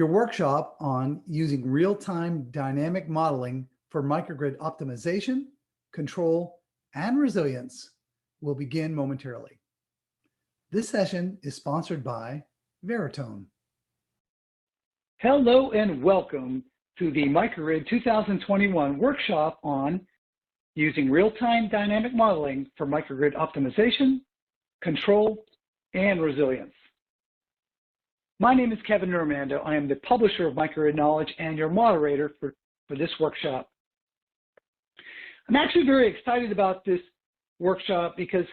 Your workshop on using real-time dynamic modeling for microgrid optimization, control, and resilience will begin momentarily. This session is sponsored by Veritone. Hello and welcome to the Microgrid 2021 workshop on using real-time dynamic modeling for microgrid optimization, control, and resilience. My name is Kevin Normandeau. I am the publisher of Microgrid Knowledge and your moderator for this workshop. I'm actually very excited about this workshop because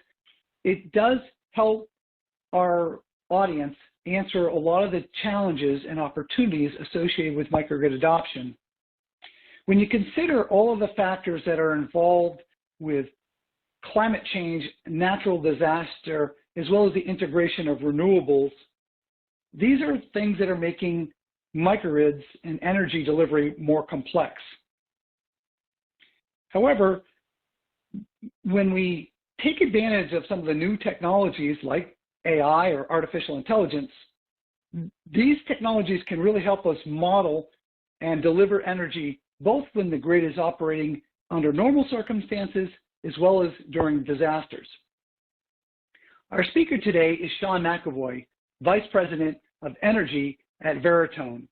it does help our audience answer a lot of the challenges and opportunities associated with microgrid adoption. When you consider all of the factors that are involved with climate change, natural disaster, as well as the integration of renewables, these are things that are making microgrids and energy delivery more complex. However, when we take advantage of some of the new technologies like AI or artificial intelligence, these technologies can really help us model and deliver energy both when the grid is operating under normal circumstances as well as during disasters. Our speaker today is Sean McEvoy, Vice President of Energy at Veritone,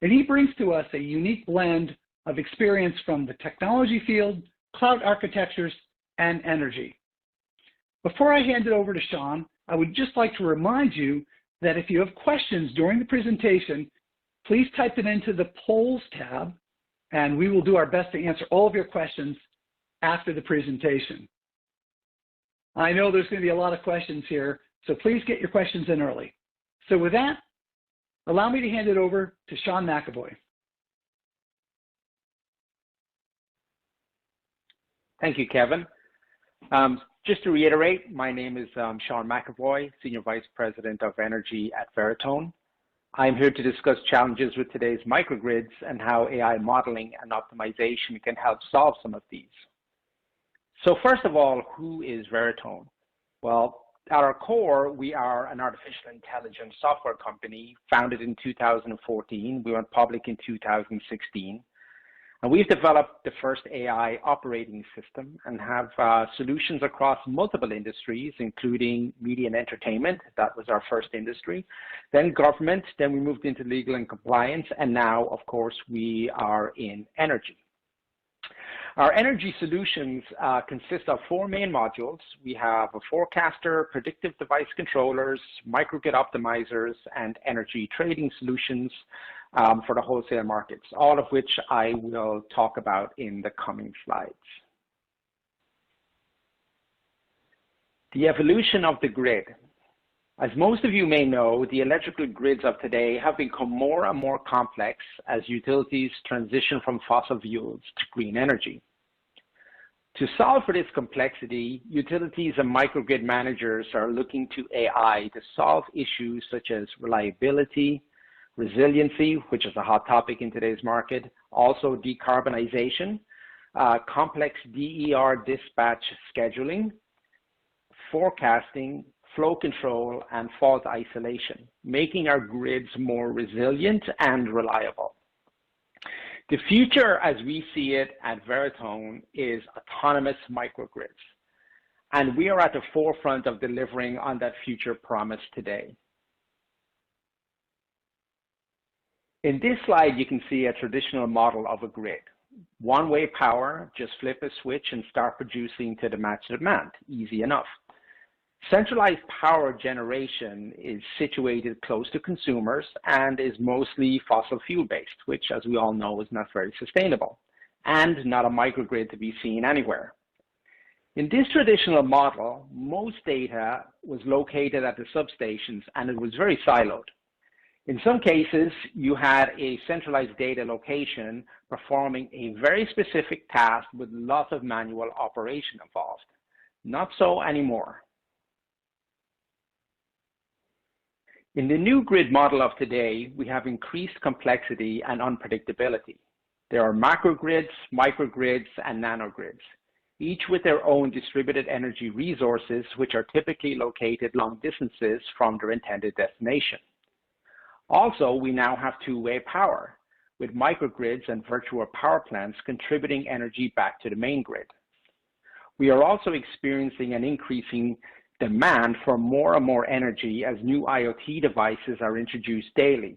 and he brings to us a unique blend of experience from the technology field, cloud architectures, and energy. Before I hand it over to Sean, I would just like to remind you that if you have questions during the presentation, please type them into the polls tab, and we will do our best to answer all of your questions after the presentation. I know there's going to be a lot of questions here, so please get your questions in early. So with that, allow me to hand it over to Sean McEvoy. Thank you, Kevin. Just to reiterate, my name is Sean McEvoy, Senior Vice President of Energy at Veritone. I'm here to discuss challenges with today's microgrids and how AI modeling and optimization can help solve some of these. So first of all, who is Veritone? Well, at our core, we are an artificial intelligence software company founded in 2014. We went public in 2016. And we've developed the first AI operating system and have solutions across multiple industries, including media and entertainment. That was our first industry. Then government, then we moved into legal and compliance. And now, of course, we are in energy. Our energy solutions consist of four main modules. We have a forecaster, predictive device controllers, microgrid optimizers, and energy trading solutions for the wholesale markets, all of which I will talk about in the coming slides. The evolution of the grid. As most of you may know, the electrical grids of today have become more and more complex as utilities transition from fossil fuels to green energy. To solve for this complexity, utilities and microgrid managers are looking to AI to solve issues such as reliability, resiliency, which is a hot topic in today's market, also decarbonization, complex DER dispatch scheduling, forecasting, flow control, and fault isolation, making our grids more resilient and reliable. The future, as we see it at Veritone, is autonomous microgrids, and we are at the forefront of delivering on that future promise today. In this slide, you can see a traditional model of a grid. One-way power, just flip a switch and start producing to the match demand, easy enough. Centralized power generation is situated close to consumers and is mostly fossil fuel based, which as we all know is not very sustainable and not a microgrid to be seen anywhere. In this traditional model, most data was located at the substations and it was very siloed. In some cases, you had a centralized data location performing a very specific task with lots of manual operation involved. Not so anymore. In the new grid model of today, we have increased complexity and unpredictability. There are macrogrids, microgrids, and nanogrids, each with their own distributed energy resources, which are typically located long distances from their intended destination. Also, we now have two-way power, with microgrids and virtual power plants contributing energy back to the main grid. We are also experiencing an increasing demand for more and more energy as new IoT devices are introduced daily.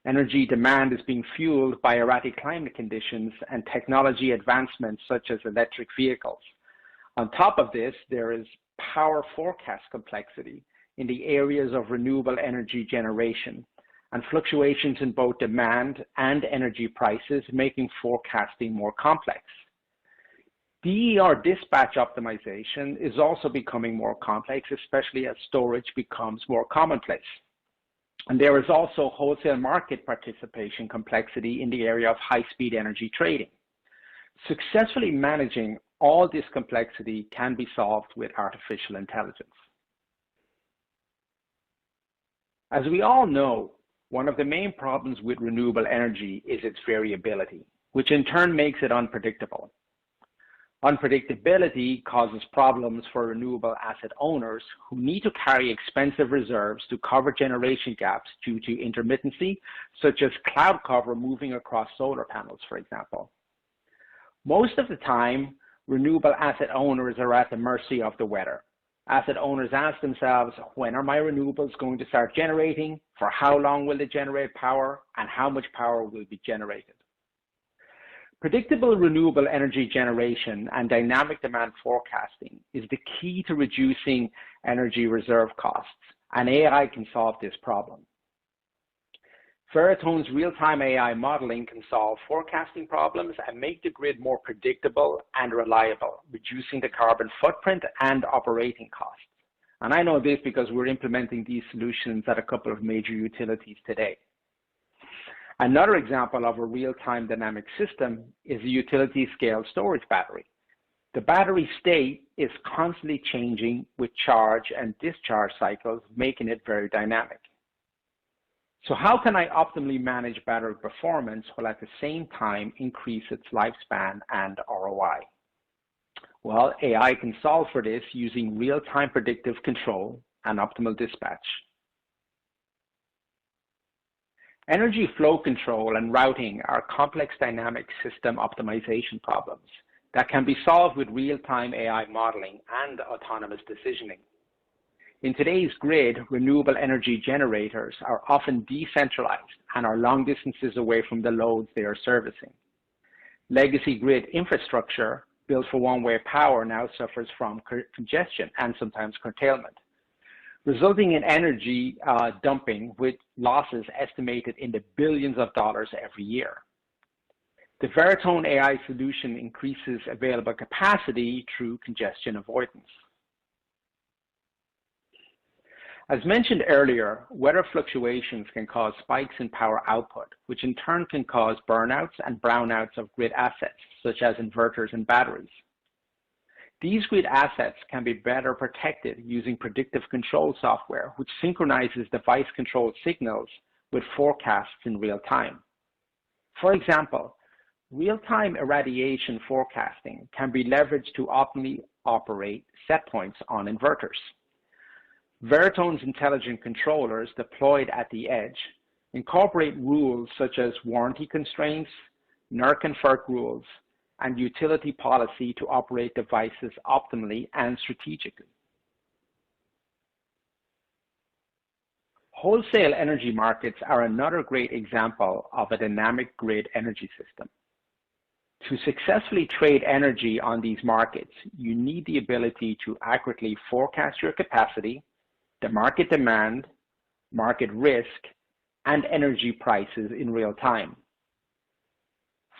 Energy demand is being fueled by erratic climate conditions and technology advancements such as electric vehicles. On top of this, there is power forecast complexity in the areas of renewable energy generation, and fluctuations in both demand and energy prices making forecasting more complex. DER dispatch optimization is also becoming more complex, especially as storage becomes more commonplace. And there is also wholesale market participation complexity in the area of high-speed energy trading. Successfully managing all this complexity can be solved with artificial intelligence. As we all know, one of the main problems with renewable energy is its variability, which in turn makes it unpredictable. Unpredictability causes problems for renewable asset owners who need to carry expensive reserves to cover generation gaps due to intermittency, such as cloud cover moving across solar panels, for example. Most of the time, renewable asset owners are at the mercy of the weather. Asset owners ask themselves, when are my renewables going to start generating? For how long will they generate power? And how much power will be generated? Predictable renewable energy generation and dynamic demand forecasting is the key to reducing energy reserve costs, and AI can solve this problem. Veritone's real-time AI modeling can solve forecasting problems and make the grid more predictable and reliable, reducing the carbon footprint and operating costs. And I know this because we're implementing these solutions at a couple of major utilities today. Another example of a real-time dynamic system is a utility-scale storage battery. The battery state is constantly changing with charge and discharge cycles, making it very dynamic. So how can I optimally manage battery performance while at the same time increase its lifespan and ROI? Well, AI can solve for this using real-time predictive control and optimal dispatch. Energy flow control and routing are complex dynamic system optimization problems that can be solved with real-time AI modeling and autonomous decisioning. In today's grid, renewable energy generators are often decentralized and are long distances away from the loads they are servicing. Legacy grid infrastructure built for one-way power now suffers from congestion and sometimes curtailment, resulting in energy dumping with losses estimated in the billions of dollars every year. The Veritone AI solution increases available capacity through congestion avoidance. As mentioned earlier, weather fluctuations can cause spikes in power output, which in turn can cause burnouts and brownouts of grid assets, such as inverters and batteries. These grid assets can be better protected using predictive control software, which synchronizes device control signals with forecasts in real time. For example, real-time irradiation forecasting can be leveraged to optimally operate set points on inverters. Veritone's intelligent controllers deployed at the edge incorporate rules such as warranty constraints, NERC and FERC rules, and utility policy to operate devices optimally and strategically. Wholesale energy markets are another great example of a dynamic grid energy system. To successfully trade energy on these markets, you need the ability to accurately forecast your capacity, the market demand, market risk, and energy prices in real time.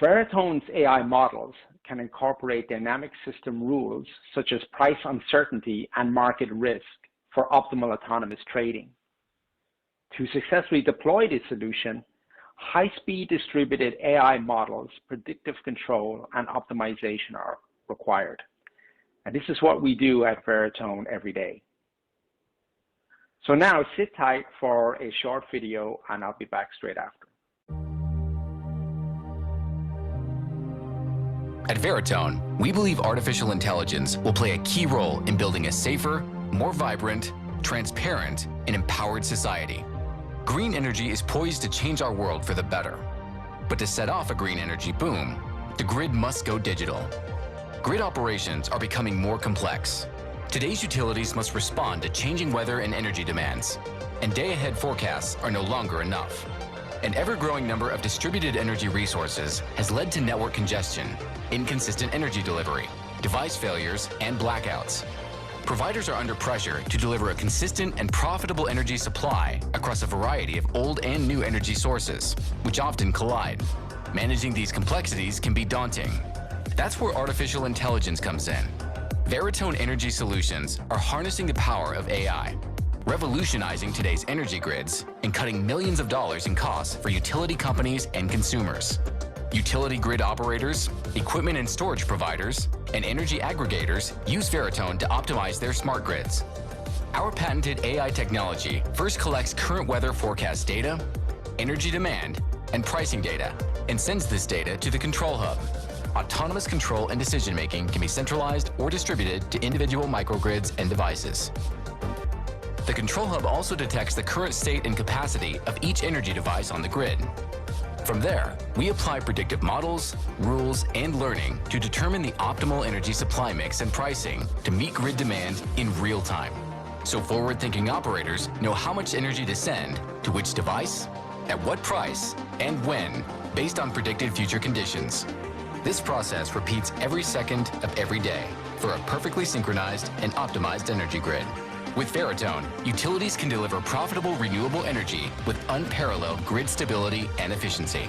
Veritone's AI models can incorporate dynamic system rules such as price uncertainty and market risk for optimal autonomous trading. To successfully deploy this solution, high-speed distributed AI models, predictive control, and optimization are required. And this is what we do at Veritone every day. So now sit tight for a short video and I'll be back straight after. At Veritone, we believe artificial intelligence will play a key role in building a safer, more vibrant, transparent, and empowered society. Green energy is poised to change our world for the better. But to set off a green energy boom, the grid must go digital. Grid operations are becoming more complex. Today's utilities must respond to changing weather and energy demands, and day-ahead forecasts are no longer enough. An ever-growing number of distributed energy resources has led to network congestion, inconsistent energy delivery, device failures, and blackouts. Providers are under pressure to deliver a consistent and profitable energy supply across a variety of old and new energy sources, which often collide. Managing these complexities can be daunting. That's where artificial intelligence comes in. Veritone Energy Solutions are harnessing the power of AI, revolutionizing today's energy grids and cutting millions of dollars in costs for utility companies and consumers. Utility grid operators, equipment and storage providers, and energy aggregators use Veritone to optimize their smart grids. Our patented AI technology first collects current weather forecast data, energy demand, and pricing data, and sends this data to the control hub. Autonomous control and decision-making can be centralized or distributed to individual microgrids and devices. The control hub also detects the current state and capacity of each energy device on the grid. From there, we apply predictive models, rules, and learning to determine the optimal energy supply mix and pricing to meet grid demand in real time. So forward-thinking operators know how much energy to send to which device, at what price, and when, based on predicted future conditions. This process repeats every second of every day for a perfectly synchronized and optimized energy grid. With Veritone, utilities can deliver profitable renewable energy with unparalleled grid stability and efficiency.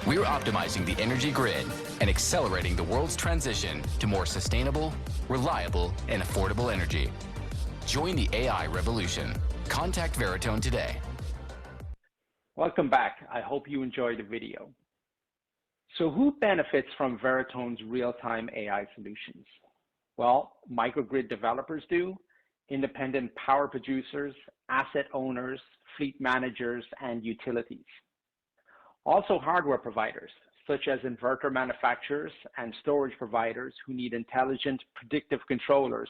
We're optimizing the energy grid and accelerating the world's transition to more sustainable, reliable, and affordable energy. Join the AI revolution. Contact Veritone today. Welcome back. I hope you enjoyed the video. So who benefits from Veritone's real-time AI solutions? Well, microgrid developers do, independent power producers, asset owners, fleet managers, and utilities. Also hardware providers, such as inverter manufacturers and storage providers who need intelligent, predictive controllers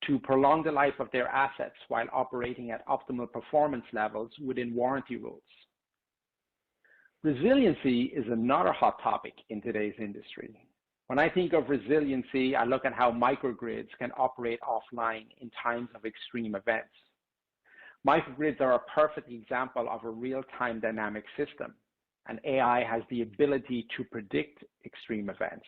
to prolong the life of their assets while operating at optimal performance levels within warranty rules. Resiliency is another hot topic in today's industry. When I think of resiliency, I look at how microgrids can operate offline in times of extreme events. Microgrids are a perfect example of a real-time dynamic system, and AI has the ability to predict extreme events.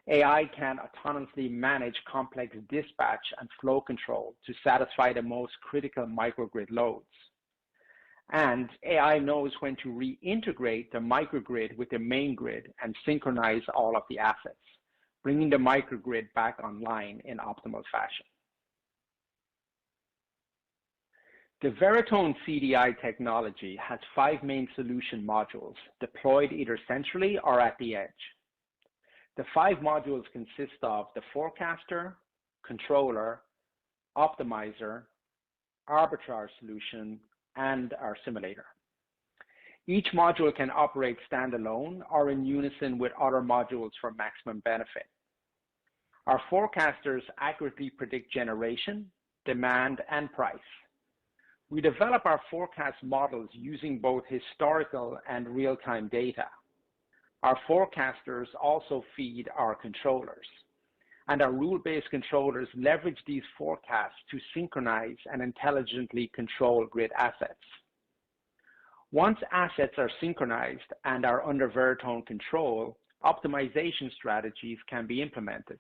AI can autonomously manage complex dispatch and flow control to satisfy the most critical microgrid loads. And AI knows when to reintegrate the microgrid with the main grid and synchronize all of the assets, bringing the microgrid back online in optimal fashion. The Veritone CDI technology has 5 main solution modules deployed either centrally or at the edge. The 5 modules consist of the forecaster, controller, optimizer, arbitrage solution, and our simulator. Each module can operate standalone or in unison with other modules for maximum benefit. Our forecasters accurately predict generation, demand, and price. We develop our forecast models using both historical and real-time data. Our forecasters also feed our controllers, and our rule-based controllers leverage these forecasts to synchronize and intelligently control grid assets. Once assets are synchronized and are under Veritone control, optimization strategies can be implemented,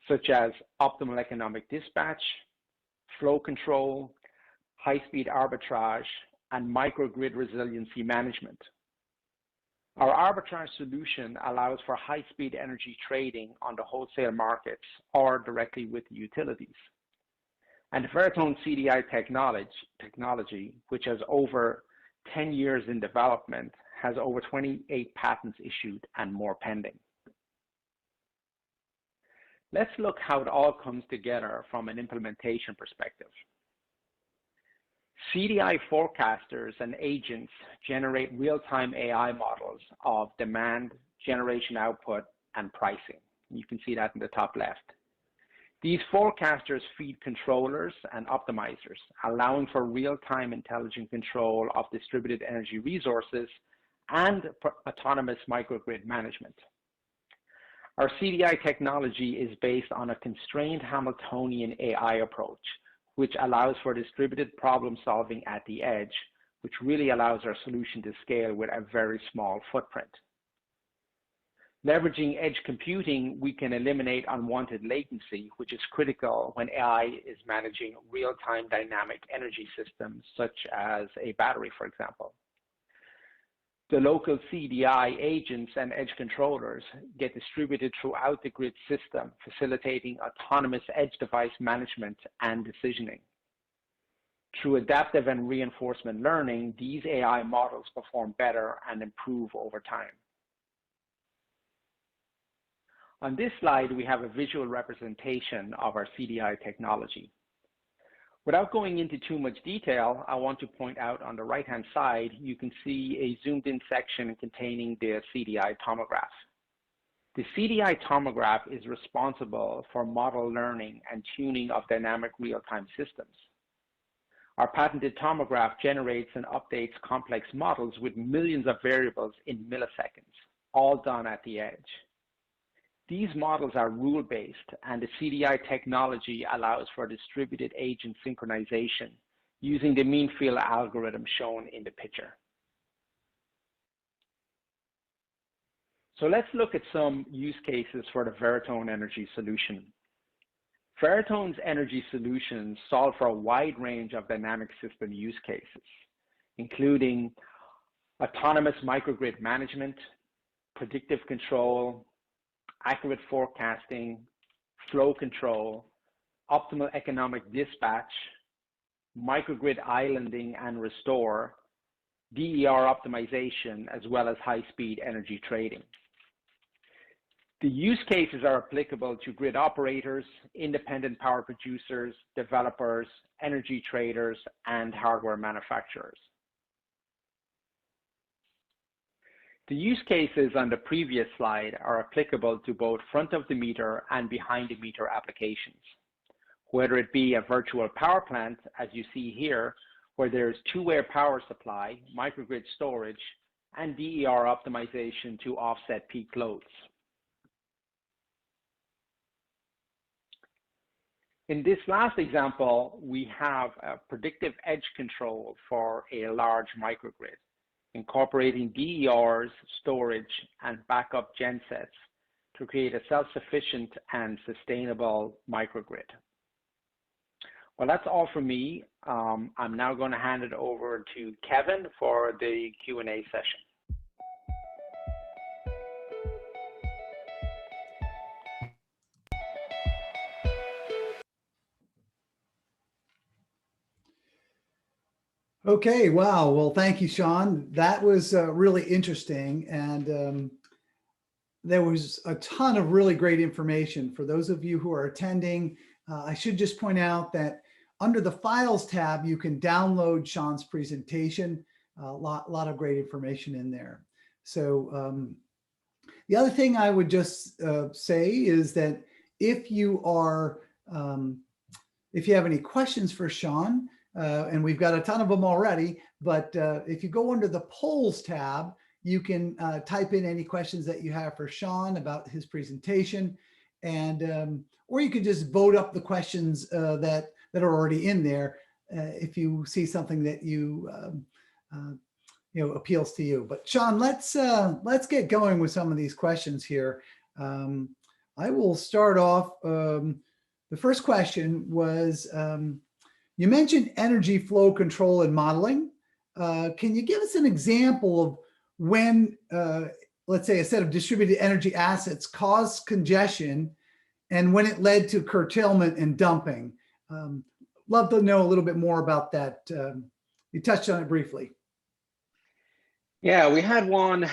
such as optimal economic dispatch, flow control, high-speed arbitrage, and microgrid resiliency management. Our arbitrage solution allows for high-speed energy trading on the wholesale markets or directly with the utilities. And Veritone CDI technology, which has over 10 years in development, has over 28 patents issued and more pending. Let's look how it all comes together from an implementation perspective. CDI forecasters and agents generate real-time AI models of demand, generation output, and pricing. You can see that in the top left. These forecasters feed controllers and optimizers, allowing for real-time intelligent control of distributed energy resources and autonomous microgrid management. Our CDI technology is based on a constrained Hamiltonian AI approach, which allows for distributed problem solving at the edge, which really allows our solution to scale with a very small footprint. Leveraging edge computing, we can eliminate unwanted latency, which is critical when AI is managing real-time dynamic energy systems, such as a battery, for example. The local CDI agents and edge controllers get distributed throughout the grid system, facilitating autonomous edge device management and decisioning. Through adaptive and reinforcement learning, these AI models perform better and improve over time. On this slide, we have a visual representation of our CDI technology. Without going into too much detail, I want to point out on the right-hand side, you can see a zoomed-in section containing the CDI tomograph. The CDI tomograph is responsible for model learning and tuning of dynamic real-time systems. Our patented tomograph generates and updates complex models with millions of variables in milliseconds, all done at the edge. These models are rule-based, and the CDI technology allows for distributed agent synchronization using the mean field algorithm shown in the picture. So let's look at some use cases for the Veritone energy solution. Veritone's energy solutions solve for a wide range of dynamic system use cases, including autonomous microgrid management, predictive control, accurate forecasting, flow control, optimal economic dispatch, microgrid islanding and restore, DER optimization, as well as high-speed energy trading. The use cases are applicable to grid operators, independent power producers, developers, energy traders, and hardware manufacturers. The use cases on the previous slide are applicable to both front of the meter and behind the meter applications, whether it be a virtual power plant, as you see here, where there's two-way power supply, microgrid storage, and DER optimization to offset peak loads. In this last example, we have a predictive edge control for a large microgrid, incorporating DERs, storage, and backup gensets to create a self-sufficient and sustainable microgrid. Well, that's all from me. I'm now going to hand it over to Kevin for the Q&A session. Okay, wow. Well, thank you, Sean. That was really interesting. And there was a ton of really great information. For those of you who are attending, I should just point out that under the Files tab, you can download Sean's presentation. A lot of great information in there. So the other thing I would just say is that if you have any questions for Sean, and we've got a ton of them already, but if you go under the Polls tab, you can type in any questions that you have for Sean about his presentation, and or you could just vote up the questions that are already in there if you see something that you appeals to you. But Sean, let's get going with some of these questions here. I will start off. The first question was, you mentioned energy flow control and modeling. Can you give us an example of when, let's say, a set of distributed energy assets caused congestion and when it led to curtailment and dumping? Love to know a little bit more about that. You touched on it briefly. Yeah, we had one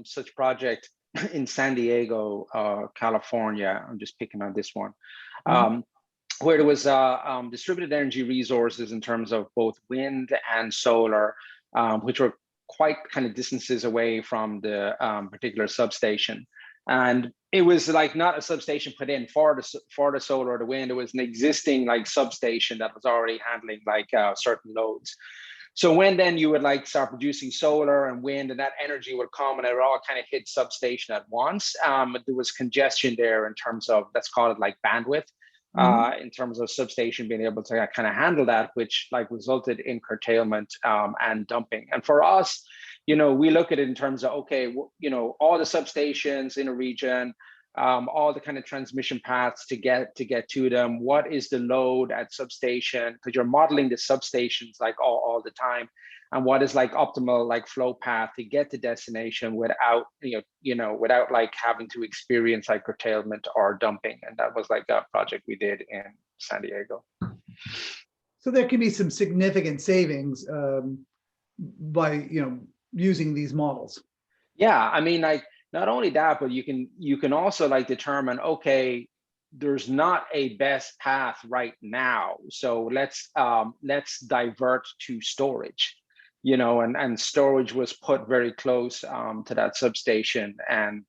such project in San Diego, California. I'm just picking on this one. Where there was distributed energy resources in terms of both wind and solar, which were quite kind of distances away from the particular substation. And It was like not a substation put in for the solar or the wind. It was an existing like substation that was already handling like certain loads. So when then you would like start producing solar and wind, and that energy would come and it would all kind of hit substation at once. There was congestion there in terms of, let's call it like bandwidth, in terms of substation being able to kind of handle that, which like resulted in curtailment and dumping. And for us, you know, we look at it in terms of, okay, you know, all the substations in a region, all the kind of transmission paths to get to them. What is the load at substation? Because you're modeling the substations like all the time, and what is like optimal like flow path to get to destination without without like having to experience like curtailment or dumping. And that was like a project we did in San Diego. So there can be some significant savings by using these models. Yeah, I mean, like, not only that, but you can also like determine, okay, there's not a best path right now, so let's divert to storage, you know, and storage was put very close to that substation, and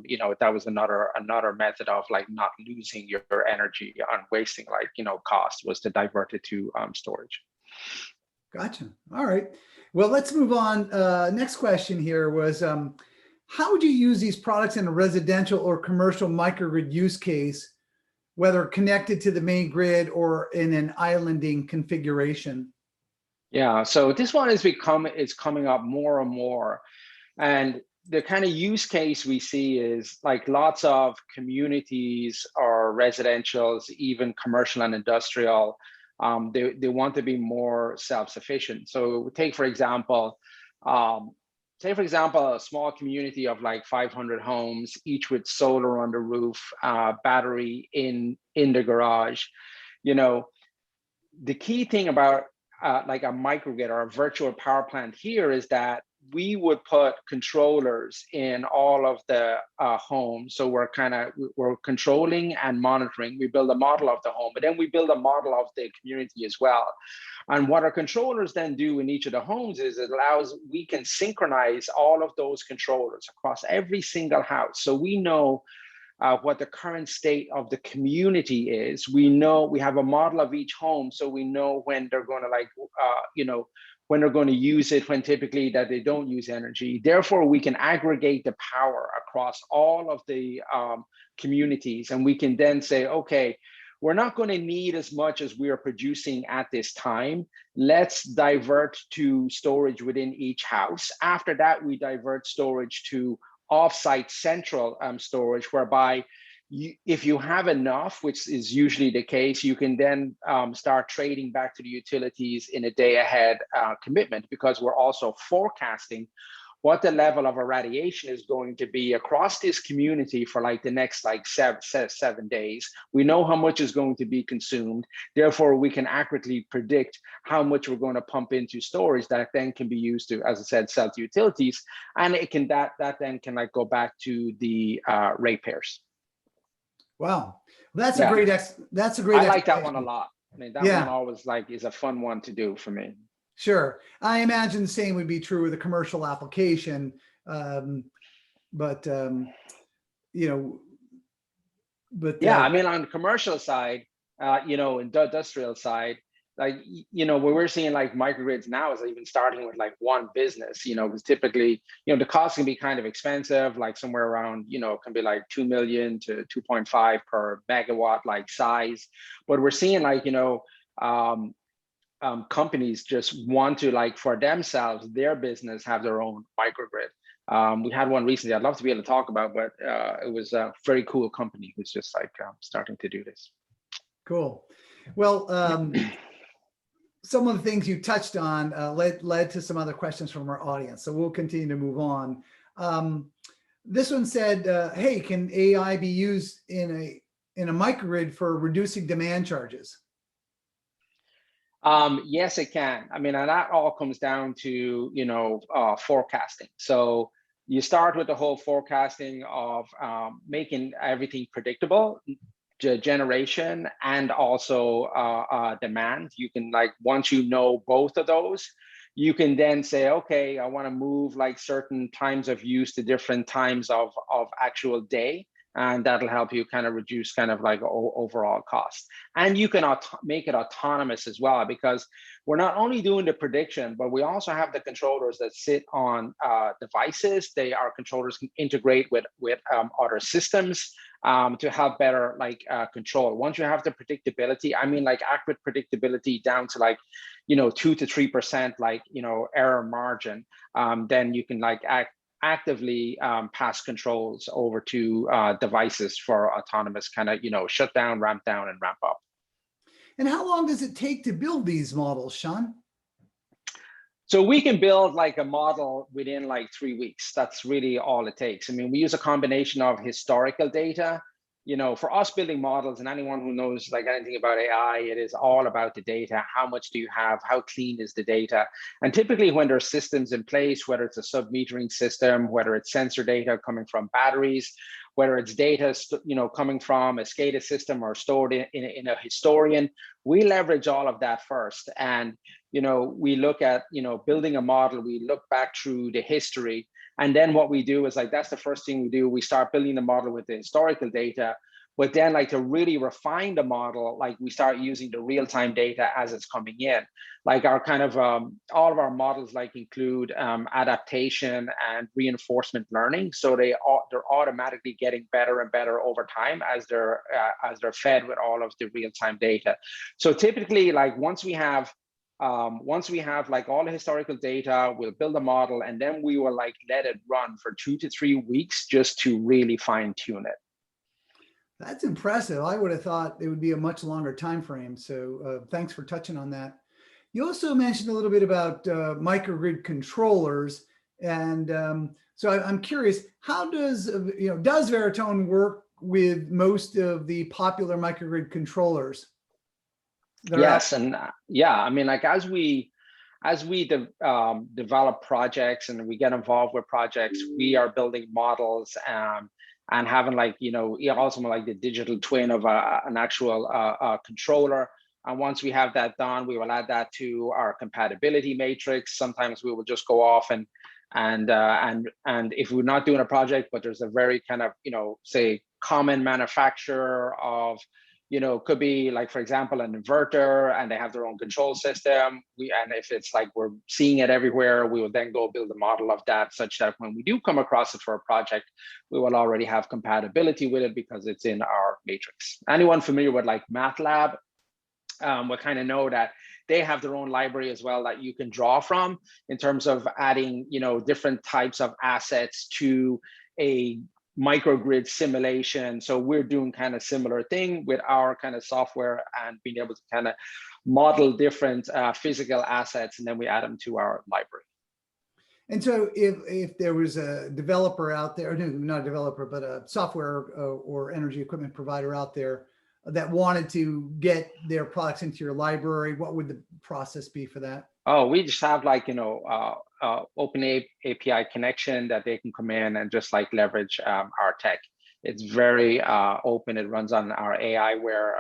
you know, that was another method of like not losing your energy on wasting like, you know, cost, was to divert it to storage. Gotcha. All right. Well, let's move on. Next question here was, how would you use these products in a residential or commercial microgrid use case, whether connected to the main grid or in an islanding configuration? Yeah, so this one is coming up more and more. And the kind of use case we see is like lots of communities or residentials, even commercial and industrial, they want to be more self-sufficient. So take, for example, a small community of like 500 homes, each with solar on the roof, battery in the garage. You know, the key thing about like a microgrid or a virtual power plant here is that we would put controllers in all of the homes. So we're controlling and monitoring. We build a model of the home, but then we build a model of the community as well. And what our controllers then do in each of the homes is we can synchronize all of those controllers across every single house. So we know what the current state of the community is. We know, we have a model of each home, so we know when they're going to like, when they're going to use it, when typically that they don't use energy. Therefore, we can aggregate the power across all of the communities, and we can then say, okay, we're not going to need as much as we are producing at this time. Let's divert to storage within each house. After that, we divert storage to offsite central storage, whereby if you have enough, which is usually the case, you can then start trading back to the utilities in a day ahead commitment, because we're also forecasting what the level of irradiation is going to be across this community for like the next like 7 days. We know how much is going to be consumed. Therefore, we can accurately predict how much we're going to pump into storage that then can be used to, as I said, sell to utilities. And it can that then can like go back to the ratepayers. Wow, that's a great. That's a great. I like that one a lot. I mean, that one always like is a fun one to do for me. Sure, I imagine the same would be true with a commercial application, but yeah, I mean, on the commercial side, industrial side, like, where we're seeing like microgrids now is even starting with like one business, because typically, the cost can be kind of expensive, like somewhere around, it can be like 2 million to 2.5 per megawatt like size. But we're seeing like, companies just want to like for themselves, their business, have their own microgrid. We had one recently I'd love to be able to talk about, but it was a very cool company who's just like starting to do this. Cool. Well, some of the things you touched on led to some other questions from our audience, so we'll continue to move on. This one said, hey, can AI be used in a microgrid for reducing demand charges? Yes, it can. I mean, and that all comes down to, forecasting. So you start with the whole forecasting of making everything predictable, generation, and also demand. You can like, once you know both of those, you can then say, okay, I want to move like certain times of use to different times of actual day. and that'll help you kind of reduce kind of like overall cost. And you can make it autonomous as well, because we're not only doing the prediction, but we also have the controllers that sit on devices. Our controllers can integrate with other systems to have better like control. Once you have the predictability, I mean like accurate predictability down to like, 2 to 3% like, error margin, then you can like actively pass controls over to devices for autonomous kind of, shut down, ramp down, and ramp up. And how long does it take to build these models, Sean? So we can build like a model within like 3 weeks. That's really all it takes. I mean, we use a combination of historical data. For us building models, and anyone who knows like anything about AI, it is all about the data. How much do you have? How clean is the data? And typically when there's systems in place, whether it's a sub-metering system, whether it's sensor data coming from batteries, whether it's data coming from a SCADA system or stored in a historian, we leverage all of that first. And we look at building a model, we look back through the history, and then what we do is like that's the first thing we do. We start building the model with the historical data, but then like to really refine the model, like we start using the real-time data as it's coming in. Like our kind of all of our models like include adaptation and reinforcement learning, so they're automatically getting better and better over time as they're fed with all of the real-time data. So typically, like once we have like all the historical data, we'll build a model, and then we will like let it run for 2 to 3 weeks just to really fine tune it. That's impressive. I would have thought it would be a much longer time frame. So thanks for touching on that. You also mentioned a little bit about microgrid controllers, and so I'm curious, how does does Veritone work with most of the popular microgrid controllers? Yes, and yeah, I mean, like as we develop projects and we get involved with projects, we are building models and having like also like the digital twin of an actual controller. And once we have that done, we will add that to our compatibility matrix. Sometimes we will just go off and if we're not doing a project, but there's a very kind of say common manufacturer of could be like, for example, an inverter, and they have their own control system. And if it's like we're seeing it everywhere, we will then go build a model of that, such that when we do come across it for a project, we will already have compatibility with it because it's in our matrix. Anyone familiar with like MATLAB will kind of know that they have their own library as well that you can draw from in terms of adding different types of assets to a microgrid simulation. So we're doing kind of similar thing with our kind of software and being able to kind of model different physical assets, and then we add them to our library. And so if there was a developer out there, no, not a developer, but a software or energy equipment provider out there that wanted to get their products into your library, what would the process be for that? Oh, we just have like, open API connection that they can come in and just like leverage our tech. It's very open. It runs on our aiWARE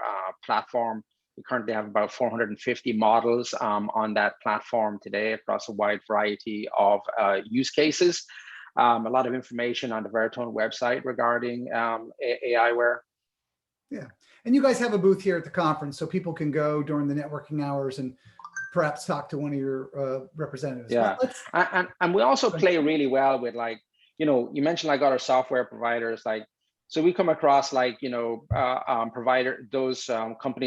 platform. We currently have about 450 models on that platform today across a wide variety of use cases. A lot of information on the Veritone website regarding aiWARE. Yeah, and you guys have a booth here at the conference, so people can go during the networking hours and perhaps talk to one of your representatives. Yeah, and we also play really well with like, you mentioned like other software providers, like, so we come across like, companies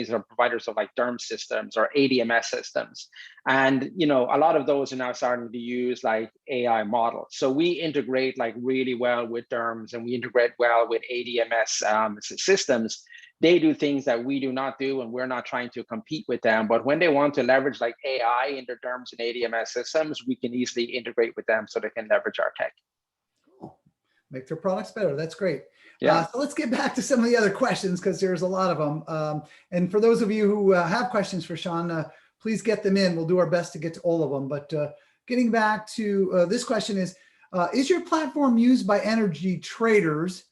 that are providers of like DERM systems or ADMS systems. And, a lot of those are now starting to use like AI models. So we integrate like really well with DERMs, and we integrate well with ADMS systems. They do things that we do not do, and we're not trying to compete with them. But when they want to leverage like AI in their DERMs and ADMS systems, we can easily integrate with them so they can leverage our tech. Cool. Make their products better. That's great. Yeah. So let's get back to some of the other questions, because there's a lot of them. And for those of you who have questions for Sean, please get them in. We'll do our best to get to all of them. But getting back to this question is your platform used by energy traders,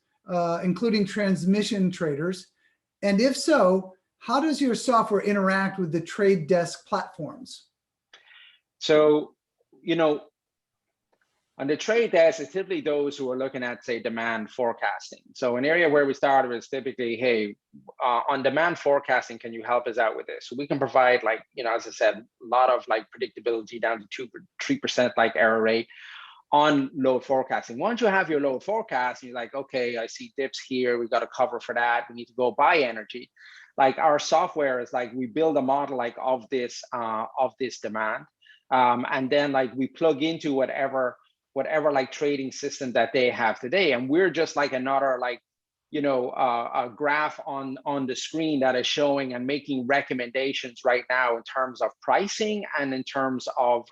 including transmission traders? And if so, how does your software interact with the trade desk platforms? So, On the trade desk, it's typically those who are looking at, say, demand forecasting. So an area where we started was typically, hey, on demand forecasting, can you help us out with this? So we can provide, like, you know, as I said, a lot of like predictability down to 3% like error rate on load forecasting. Once you have your load forecast, you're like, okay, I see dips here. We got to cover for that. We need to go buy energy. Like our software is like, we build a model like of this demand. And then like we plug into whatever like trading system that they have today. And we're just like another like, you know, a graph on the screen that is showing and making recommendations right now in terms of pricing and in terms of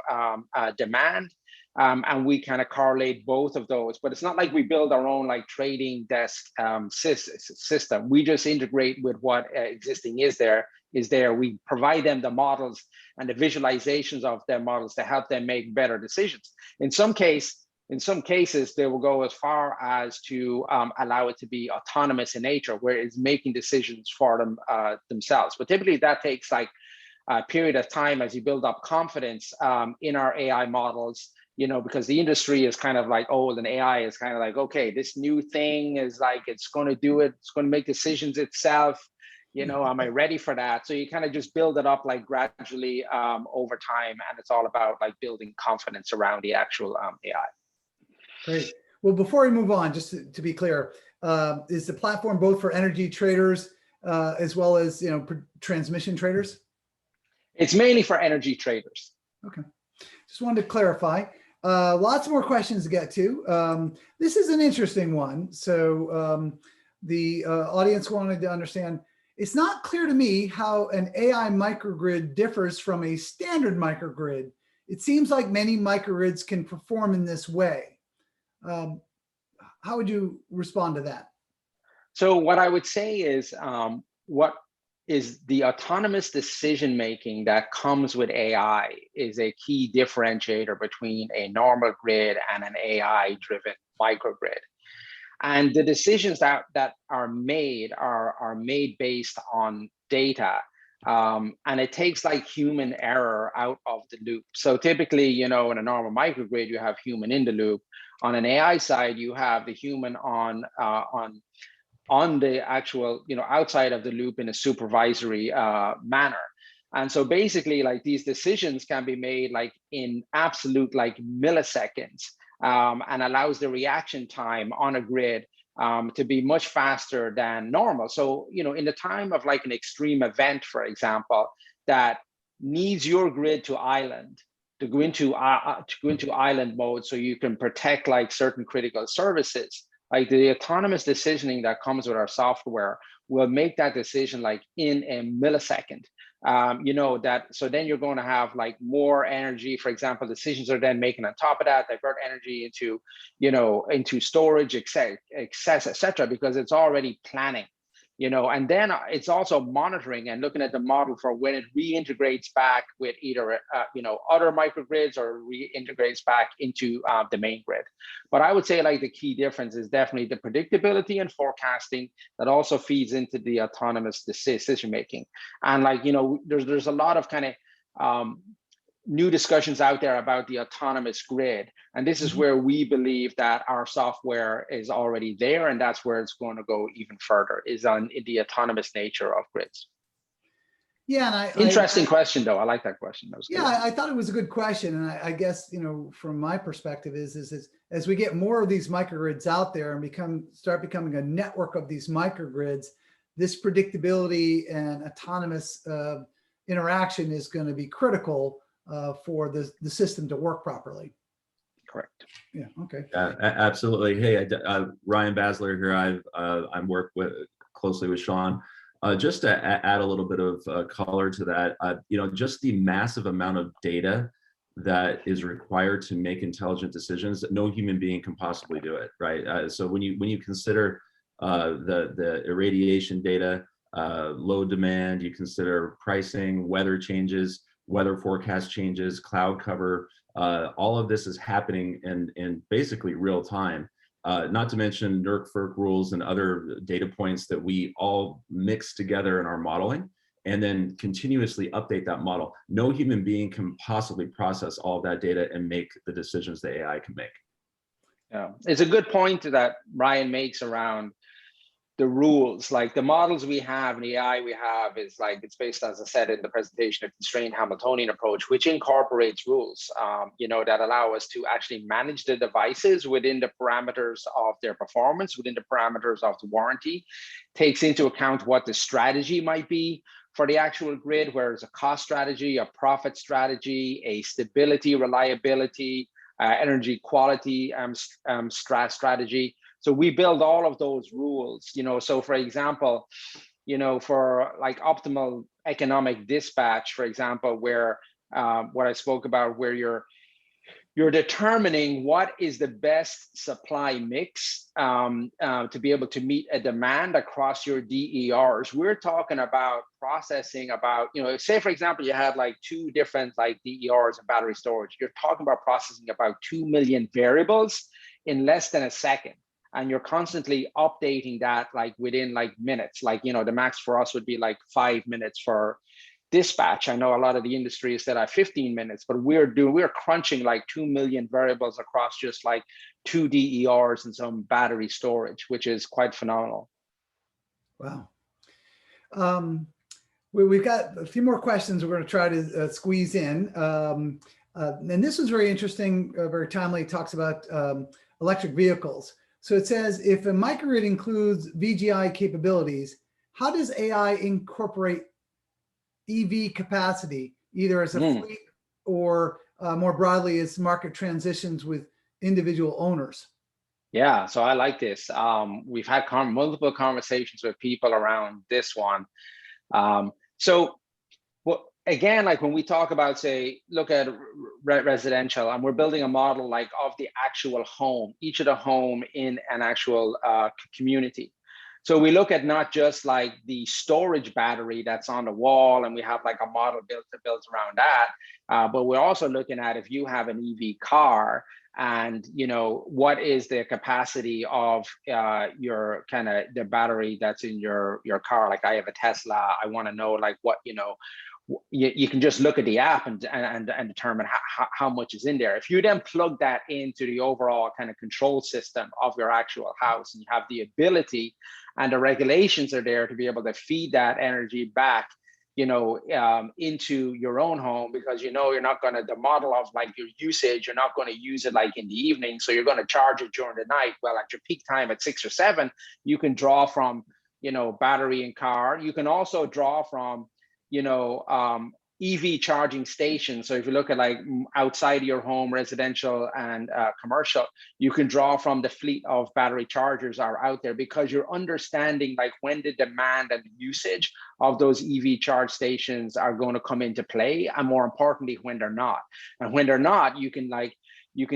demand. And we kind of correlate both of those, but it's not like we build our own like trading desk system. We just integrate with what existing is there. We provide them the models and the visualizations of their models to help them make better decisions. In some cases, they will go as far as to allow it to be autonomous in nature, where it's making decisions for them themselves. But typically that takes like a period of time as you build up confidence in our AI models, you know, because the industry is kind of like old and AI is kind of like, okay, this new thing is like, it's going to do it. It's going to make decisions itself. You know, am I ready for that? So you kind of just build it up like gradually over time. And it's all about like building confidence around the actual AI. Great. Well, before we move on, just to be clear, is the platform both for energy traders as well as, you know, transmission traders? It's mainly for energy traders. Okay. Just wanted to clarify. Lots more questions to get to. This is an interesting one. So the audience wanted to understand, it's not clear to me how an AI microgrid differs from a standard microgrid. It seems like many microgrids can perform in this way. How would you respond to that? So what I would say is what is the autonomous decision-making that comes with AI is a key differentiator between a normal grid and an AI-driven microgrid. And the decisions that are made are made based on data. And it takes like human error out of the loop. So typically, you know, in a normal microgrid, you have human in the loop. On an AI side, you have the human on the actual, you know, outside of the loop in a supervisory manner. And so basically like these decisions can be made like in absolute like milliseconds and allows the reaction time on a grid to be much faster than normal. So, you know, in the time of like an extreme event, for example, that needs your grid to island, to go into island mode so you can protect like certain critical services. Like the autonomous decisioning that comes with our software will make that decision like in a millisecond. You know, that, so then you're going to have like more energy. For example, decisions are then making on top of that, divert energy into, you know, into storage, etc., because it's already planning. You know, and then it's also monitoring and looking at the model for when it reintegrates back with either, you know, other microgrids or reintegrates back into the main grid. But I would say like the key difference is definitely the predictability and forecasting that also feeds into the autonomous decision making. And like, you know, there's a lot of kind of new discussions out there about the autonomous grid. And this is where we believe that our software is already there, and that's where it's going to go even further, is on the autonomous nature of grids. Yeah, and interesting question though. I like that question. That was good. I thought it was a good question, and I guess, you know, from my perspective is as we get more of these microgrids out there and start becoming a network of these microgrids, this predictability and autonomous interaction is going to be critical for the system to work properly. Correct. Yeah. Okay. Absolutely. Hey, Ryan Bazler here. I'm work closely with Sean. Just to add a little bit of color to that, you know, just the massive amount of data that is required to make intelligent decisions, no human being can possibly do it, right? So when you consider the irradiation data, load demand, you consider pricing, weather changes, weather forecast changes, cloud cover, all of this is happening in basically real time. Not to mention NERC, FERC rules and other data points that we all mix together in our modeling and then continuously update that model. No human being can possibly process all of that data and make the decisions that AI can make. Yeah, it's a good point that Ryan makes around the rules. Like the models we have and the AI we have is like, it's based, as I said in the presentation, a constrained Hamiltonian approach, which incorporates rules, that allow us to actually manage the devices within the parameters of their performance, within the parameters of the warranty, takes into account what the strategy might be for the actual grid, where it's a cost strategy, a profit strategy, a stability, reliability, energy quality strategy. So we build all of those rules, so for example, for like optimal economic dispatch, for example, where what I spoke about, where you're determining what is the best supply mix to be able to meet a demand across your DERs. We're talking about processing about, say for example, you had like 2 different like DERs and battery storage. You're talking about processing about 2 million variables in less than a second. And you're constantly updating that like within like minutes. Like, the max for us would be like 5 minutes for dispatch. I know a lot of the industries that have 15 minutes, but we're crunching like 2 million variables across just like 2 DERs and some battery storage, which is quite phenomenal. Wow. We've got a few more questions we're going to try to squeeze in. And this was very interesting, very timely. It talks about electric vehicles. So it says, if a microgrid includes VGI capabilities, how does AI incorporate EV capacity, either as a fleet or more broadly as market transitions with individual owners? Yeah, so I like this. We've had multiple conversations with people around this one. Again, like when we talk about, say, look at residential, and we're building a model like of the actual home, each of the home in an actual community. So we look at not just like the storage battery that's on the wall, and we have like a model built around that, but we're also looking at if you have an EV car, and what is the capacity of your kind of the battery that's in your car. Like I have a Tesla, I want to know like what you can just look at the app and determine how much is in there. If you then plug that into the overall kind of control system of your actual house, and you have the ability and the regulations are there to be able to feed that energy back, into your own home, because you're not going to, the model of like your usage, you're not going to use it like in the evening, so you're going to charge it during the night. Well, at your peak time at 6 or 7, you can draw from battery in car. You can also draw from EV charging stations. So if you look at like outside your home, residential and commercial, you can draw from the fleet of battery chargers are out there, because you're understanding like when the demand and usage of those EV charge stations are going to come into play, and more importantly, when they're not. And when they're not, you can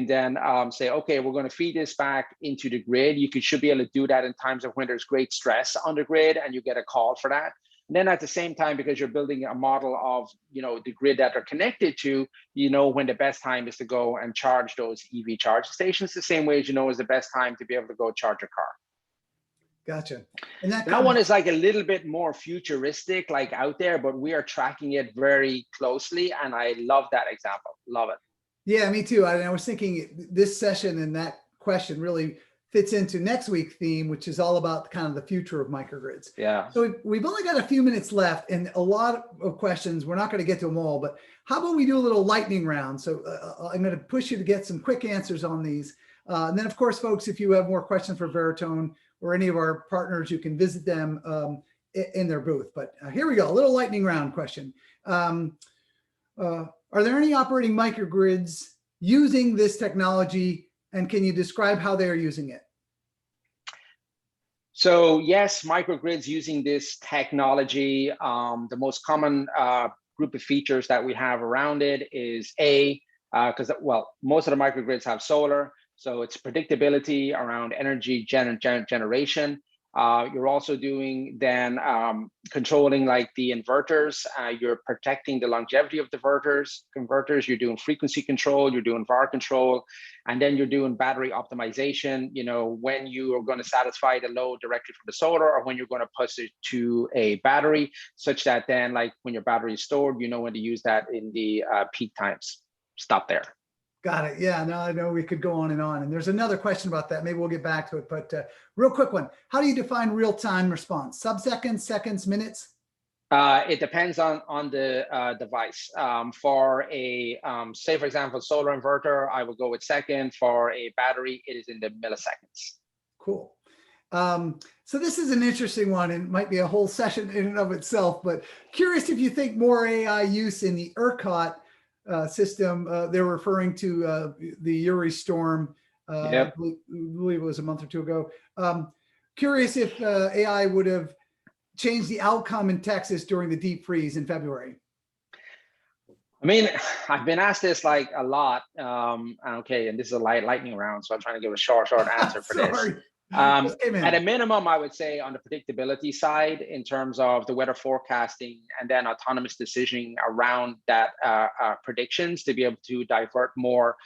then say, okay, we're going to feed this back into the grid. You should be able to do that in times of when there's great stress on the grid, and you get a call for that. And then at the same time, because you're building a model of the grid that they're connected to, when the best time is to go and charge those EV charge stations, the same way as is the best time to be able to go charge a car. Gotcha. And that one is like a little bit more futuristic, like out there, but we are tracking it very closely, and I love that example. Love it. Yeah, me too. I was thinking this session and that question really fits into next week's theme, which is all about kind of the future of microgrids. Yeah. So we've only got a few minutes left and a lot of questions. We're not going to get to them all, but how about we do a little lightning round? So I'm going to push you to get some quick answers on these. And then of course, folks, if you have more questions for Veritone or any of our partners, you can visit them in their booth. But here we go, a little lightning round question. Are there any operating microgrids using this technology, and can you describe how they are using it? So yes, microgrids using this technology. The most common group of features that we have around it is because most of the microgrids have solar, so it's predictability around energy generation. You're also doing then controlling like the inverters. You're protecting the longevity of the converters. You're doing frequency control. You're doing VAR control, and then you're doing battery optimization. When you are going to satisfy the load directly from the solar, or when you're going to push it to a battery, such that then like when your battery is stored, when to use that in the peak times. Stop there. Got it. Yeah, no, I know we could go on. And there's another question about that. Maybe we'll get back to it, but real quick one. How do you define real-time response? Sub-seconds, seconds, minutes? It depends on the device. For a, say for example, solar inverter, I will go with second. For a battery, it is in the milliseconds. Cool. So this is an interesting one and might be a whole session in and of itself, but curious if you think more AI use in the ERCOT system. They're referring to the Uri storm, Yep. I believe it was a month or two ago. Curious if AI would have changed the outcome in Texas during the deep freeze in February. I mean, I've been asked this like a lot. Okay, and this is a lightning round, so I'm trying to give a short answer for this. At a minimum, I would say on the predictability side, in terms of the weather forecasting and then autonomous decisioning around that predictions, to be able to divert more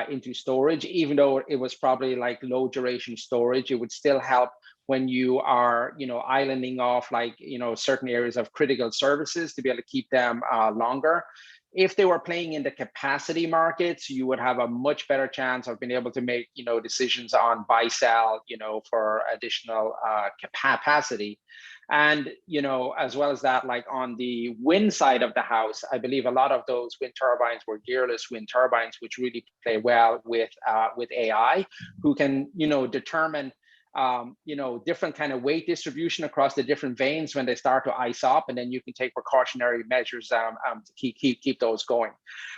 into storage, even though it was probably like low duration storage, it would still help when you are, islanding off like, certain areas of critical services to be able to keep them longer. If they were playing in the capacity markets, you would have a much better chance of being able to make, decisions on buy sell, for additional capacity. And, as well as that, like on the wind side of the house, I believe a lot of those wind turbines were gearless wind turbines, which really play well with AI, who can, determine different kind of weight distribution across the different veins when they start to ice up, and then you can take precautionary measures to keep those going.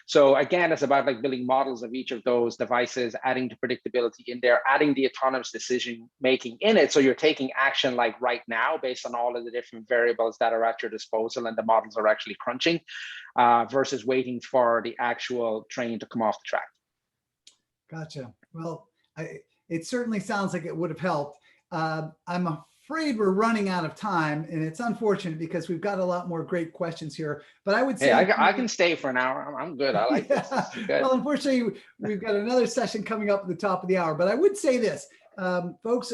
So again, it's about like building models of each of those devices, adding the predictability in there, adding the autonomous decision making in it. So you're taking action like right now based on all of the different variables that are at your disposal and the models are actually crunching, versus waiting for the actual train to come off the track. Gotcha. Well, it certainly sounds like it would have helped. I'm afraid we're running out of time, and it's unfortunate because we've got a lot more great questions here. But I would say, hey, I can stay for an hour. I'm good. I like this. This is good. Well, unfortunately, we've got another session coming up at the top of the hour. But I would say this, folks.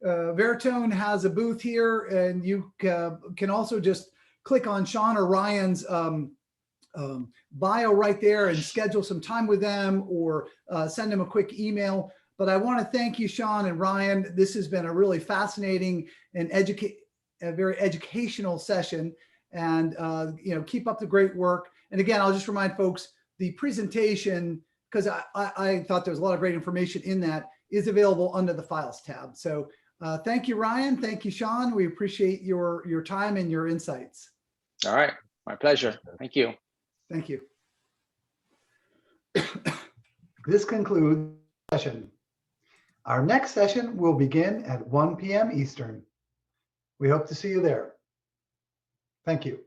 Veritone has a booth here, and you can also just click on Sean or Ryan's bio right there and schedule some time with them, or send them a quick email. But I want to thank you, Sean and Ryan. This has been a really fascinating and a very educational session. And keep up the great work. And again, I'll just remind folks, the presentation, because I thought there was a lot of great information in that, is available under the Files tab. So thank you, Ryan. Thank you, Sean. We appreciate your time and your insights. All right, my pleasure. Thank you. Thank you. This concludes the session. Our next session will begin at 1 p.m. Eastern. We hope to see you there. Thank you.